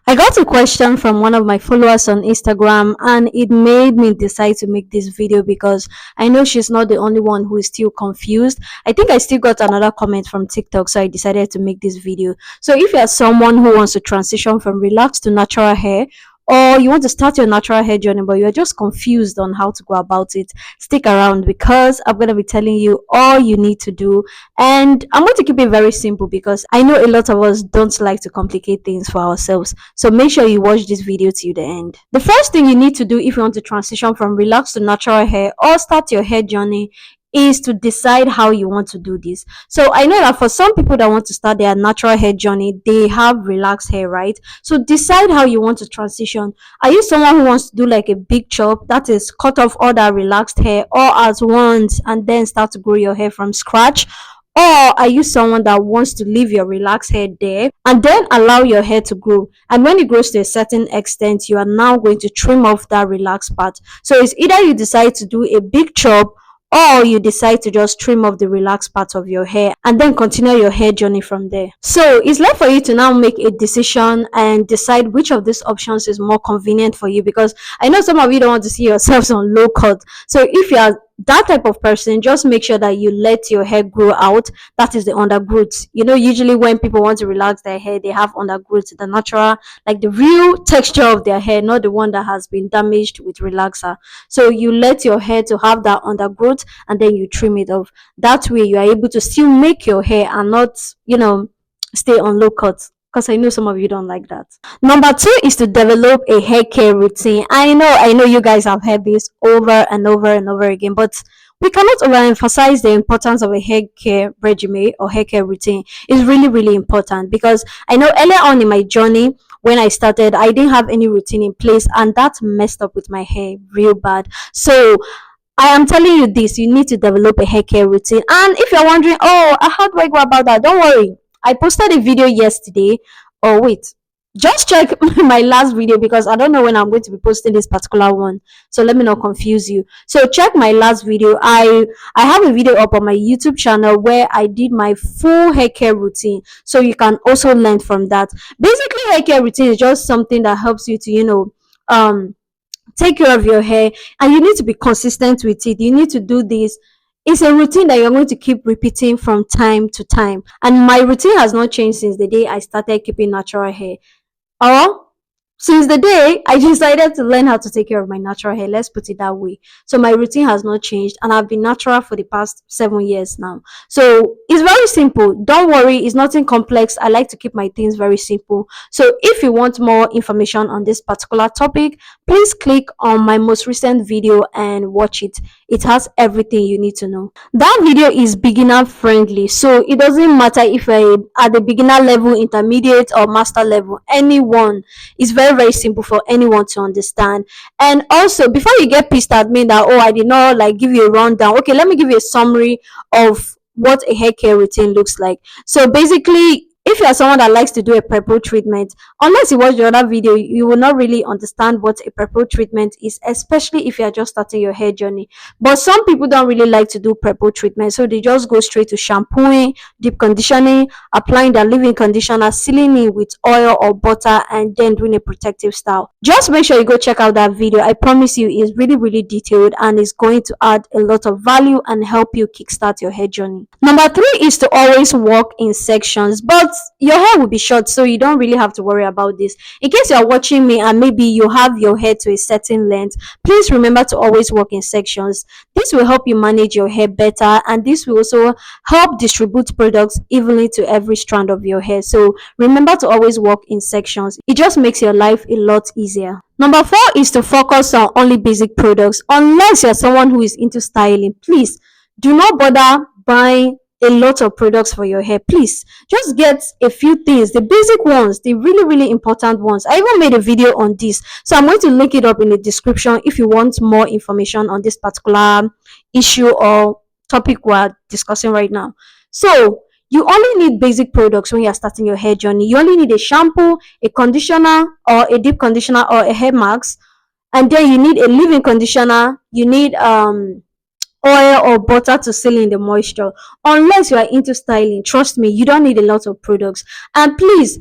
I got a question from one of my followers on Instagram, and it made me decide to make this video because I know she's not the only one who is still confused. I think I still got another comment from TikTok, so I decided to make this video. So if you're someone who wants to transition from relaxed to natural hair, or you want to start your natural hair journey but you're just confused on how to go about it, stick around because I'm going to be telling you all you need to do. And I'm going to keep it very simple because I know a lot of us don't like to complicate things for ourselves. So make sure you watch this video till the end. The first thing you need to do if you want to transition from relaxed to natural hair or start your hair journey is to decide how you want to do this. So I know that for some people that want to start their natural hair journey, they have relaxed hair, right? So decide how you want to transition. Are you someone who wants to do like a big chop, that is cut off all that relaxed hair all at once and then start to grow your hair from scratch? Or are you someone that wants to leave your relaxed hair there and then allow your hair to grow? And when it grows to a certain extent, you are now going to trim off that relaxed part. So it's either you decide to do a big chop or you decide to just trim off the relaxed part of your hair and then continue your hair journey from there. So it's left for you to now make a decision and decide which of these options is more convenient for you, because I know some of you don't want to see yourselves on low cut. So if you are that type of person, just make sure that you let your hair grow out. That is the undergrowth. Usually when people want to relax their hair, they have undergrowth, the natural, like the real texture of their hair, not the one that has been damaged with relaxer. So you let your hair to have that undergrowth and then you trim it off. That way you are able to still make your hair and not, stay on low cut, because I know some of you don't like that. Number two is to develop a hair care routine. I know you guys have heard this over and over and over again, but we cannot overemphasize the importance of a hair care regimen or hair care routine. It's really, really important, because I know earlier on in my journey, when I started, I didn't have any routine in place, and that messed up with my hair real bad. So I am telling you this, you need to develop a hair care routine. And if you're wondering, oh, how do I go about that? Don't worry. I posted a video yesterday. Oh, wait. Just check my last video, because I don't know when I'm going to be posting this particular one. So let me not confuse you. So check my last video. I have a video up on my YouTube channel where I did my full hair care routine. So you can also learn from that. Basically, hair care routine is just something that helps you to, take care of your hair, and you need to be consistent with it. You need to do this. It's a routine that you're going to keep repeating from time to time, and my routine has not changed since the day I started keeping natural hair, or since the day I decided to learn how to take care of my natural hair. Let's put it that way. So my routine has not changed, and I've been natural for the past 7 years now. So it's very simple. Don't worry, it's nothing complex. I like to keep my things very simple. So if you want more information on this particular topic, please click on my most recent video and watch it. It has everything you need to know. That video is beginner friendly, so it doesn't matter if you're at the beginner level, intermediate, or master level. Anyone, it's very simple for anyone to understand. And also, before you get pissed at me that, oh, I did not like give you a rundown, okay, let me give you a summary of what a hair care routine looks like. So basically, if you are someone that likes to do a PREPOO treatment, unless you watch the other video, you will not really understand what a PREPOO treatment is, especially if you are just starting your hair journey. But some people don't really like to do PREPOO treatment, so they just go straight to shampooing, deep conditioning, applying their leave-in conditioner, sealing it with oil or butter, and then doing a protective style. Just make sure you go check out that video. I promise you, it's really detailed, and it's going to add a lot of value and help you kickstart your hair journey. Number three is to always walk in sections, but your hair will be short, so you don't really have to worry about this. In case you are watching me and maybe you have your hair to a certain length, please remember to always walk in sections. This will help you manage your hair better, and this will also help distribute products evenly to every strand of your hair. So remember to always walk in sections. It just makes your life a lot easier. Number four is to focus on only basic products. Unless you're someone who is into styling, please do not bother buying a lot of products for your hair. Please just get a few things, the basic ones, the really important ones. I even made a video on this, so I'm going to link it up in the description if you want more information on this particular issue or topic we're discussing right now. So you only need basic products when you're starting your hair journey. You only need a shampoo, a conditioner, or a deep conditioner, or a hair mask, and then you need a leave-in conditioner. You need oil or butter to seal in the moisture. Unless you are into styling, trust me, you don't need a lot of products. And please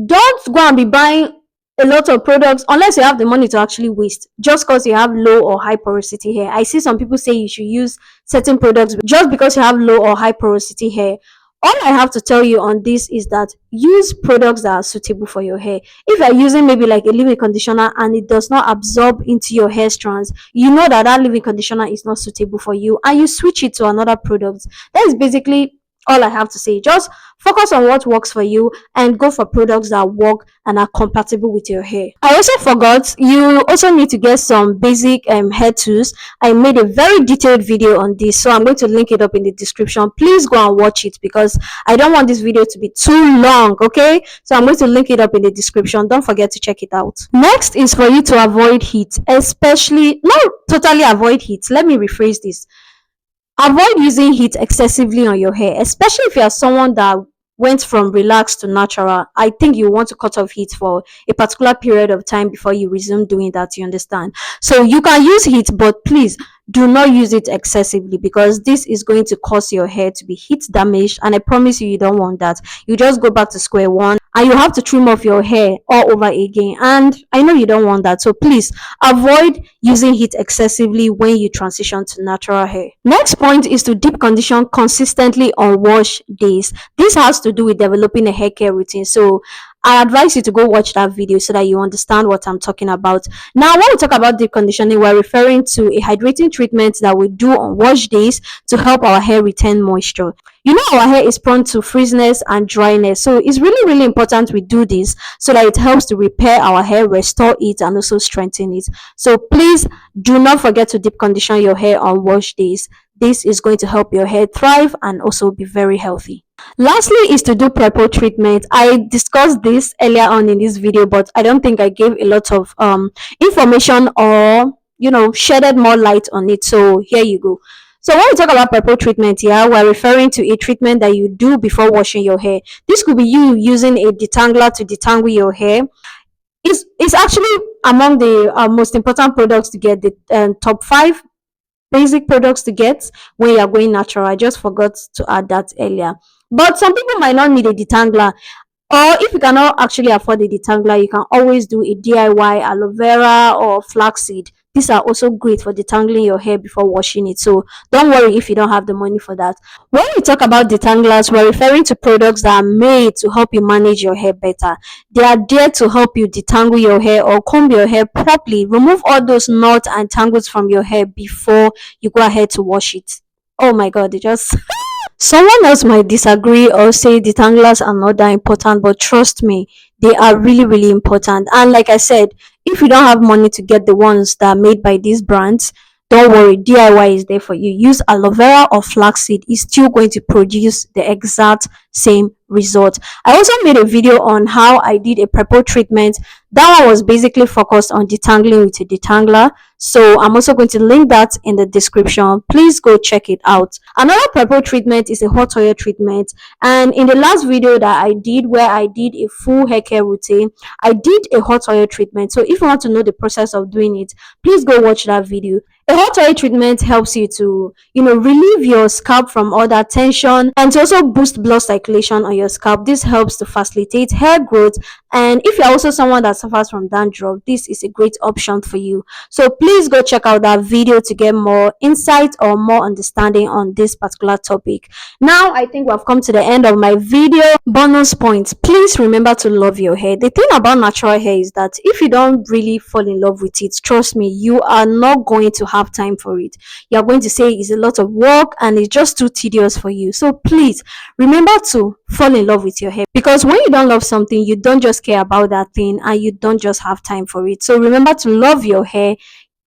don't go and be buying a lot of products unless you have the money to actually waste just because you have low or high porosity hair. I see some people say you should use certain products just because you have low or high porosity hair. All I have to tell you on this is that use products that are suitable for your hair. If you're using maybe like a leave-in conditioner and it does not absorb into your hair strands, you know that that leave-in conditioner is not suitable for you and you switch it to another product. That is basically all I have to say. Just focus on what works for you and go for products that work and are compatible with your hair. I also forgot, you also need to get some basic hair tools. I made a very detailed video on this, so I'm going to link it up in the description. Please go and watch it because I don't want this video to be too long. Okay, so I'm going to link it up in the description. Don't forget to check it out. Next is for you to avoid heat, especially not totally avoid heat. Let me rephrase this. Avoid using heat excessively on your hair, especially if you are someone that went from relaxed to natural. I think you want to cut off heat for a particular period of time before you resume doing that, you understand? So you can use heat, but please do not use it excessively because this is going to cause your hair to be heat damaged, and I promise you, you don't want that. You just go back to square one and you have to trim off your hair all over again, and I know you don't want that. So please avoid using heat excessively when you transition to natural hair. Next point is to deep condition consistently on wash days. This has to do with developing a hair care routine, so I advise you to go watch that video so that you understand what I'm talking about. Now, when we talk about deep conditioning, we're referring to a hydrating treatment that we do on wash days to help our hair retain moisture. You know, our hair is prone to frizziness and dryness, so it's really, really important we do this so that it helps to repair our hair, restore it, and also strengthen it. So please do not forget to deep condition your hair on wash days. This is going to help your hair thrive and also be very healthy. Lastly is to do PREPOO treatment. I discussed this earlier on in this video, but I don't think I gave a lot of information or shedded more light on it. So here you go. So when we talk about PREPOO treatment here, we're referring to a treatment that you do before washing your hair. This could be you using a detangler to detangle your hair. It's actually among the most important products to get, the top 5 basic products to get when you're going natural. I just forgot to add that earlier. But some people might not need a detangler, or if you cannot actually afford a detangler, you can always do a DIY aloe vera or flaxseed. These are also great for detangling your hair before washing it. So don't worry if you don't have the money for that. When we talk about detanglers, we're referring to products that are made to help you manage your hair better. They are there to help you detangle your hair or comb your hair properly, remove all those knots and tangles from your hair before you go ahead to wash it. Oh my god, it just someone else might disagree or say detanglers are not that important, but trust me, they are really, really important. And like I said, if you don't have money to get the ones that are made by these brands, don't worry, DIY is there for you. Use aloe vera or flaxseed, it's still going to produce the exact same result. I also made a video on how I did a PREPOO treatment. That one was basically focused on detangling with a detangler, so I'm also going to link that in the description. Please go check it out. Another PREPOO treatment is a hot oil treatment, and in the last video that I did, where I did a full hair care routine, I did a hot oil treatment. So if you want to know the process of doing it, please go watch that video. A hot oil treatment helps you to relieve your scalp from all that tension and to also boost blood circulation on your scalp. This helps to facilitate hair growth, and if you're also someone that suffers from dandruff, this is a great option for you. So please go check out that video to get more insight or more understanding on this particular topic. Now I think we've come to the end of my video. Bonus points: please remember to love your hair. The thing about natural hair is that if you don't really fall in love with it, trust me, you are not going to have time for it. You're going to say it's a lot of work and it's just too tedious for you. So please remember to fall in love with your hair, because when you don't love something, you don't just care about that thing and you don't just have time for it. So remember to love your hair,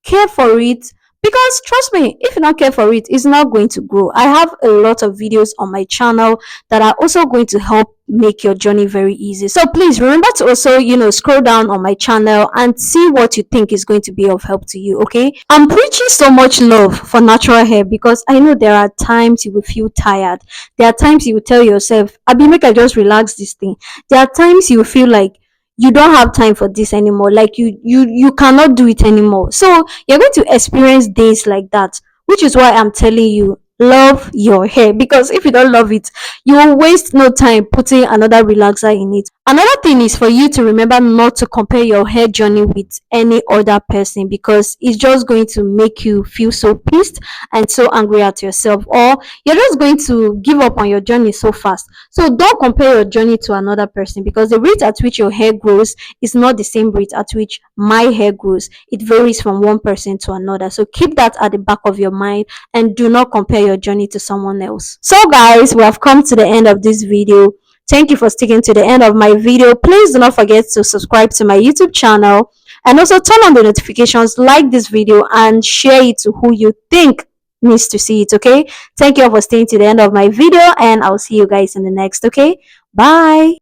care for it, because trust me, if you don't care for it, it's not going to grow. I have a lot of videos on my channel that are also going to help make your journey very easy. So please remember to also scroll down on my channel and see what you think is going to be of help to you. Okay, I'm preaching so much love for natural hair because I know there are times you will feel tired. There are times you will tell yourself, Abi, make I just relax this thing. There are times you will feel like you don't have time for this anymore, like you cannot do it anymore. So you're going to experience days like that, which is why I'm telling you, love your hair, because if you don't love it, you will waste no time putting another relaxer in it. Another thing is for you to remember not to compare your hair journey with any other person, because it's just going to make you feel so pissed and so angry at yourself, or you're just going to give up on your journey so fast. So don't compare your journey to another person, because the rate at which your hair grows is not the same rate at which my hair grows. It varies from one person to another. So keep that at the back of your mind and do not compare your journey to someone else. So guys, we have come to the end of this video. Thank you for sticking to the end of my video. Please do not forget to subscribe to my YouTube channel, and also turn on the notifications, like this video, and share it to who you think needs to see it. Okay, thank you all for staying to the end of my video, and I'll see you guys in the next. Okay, bye.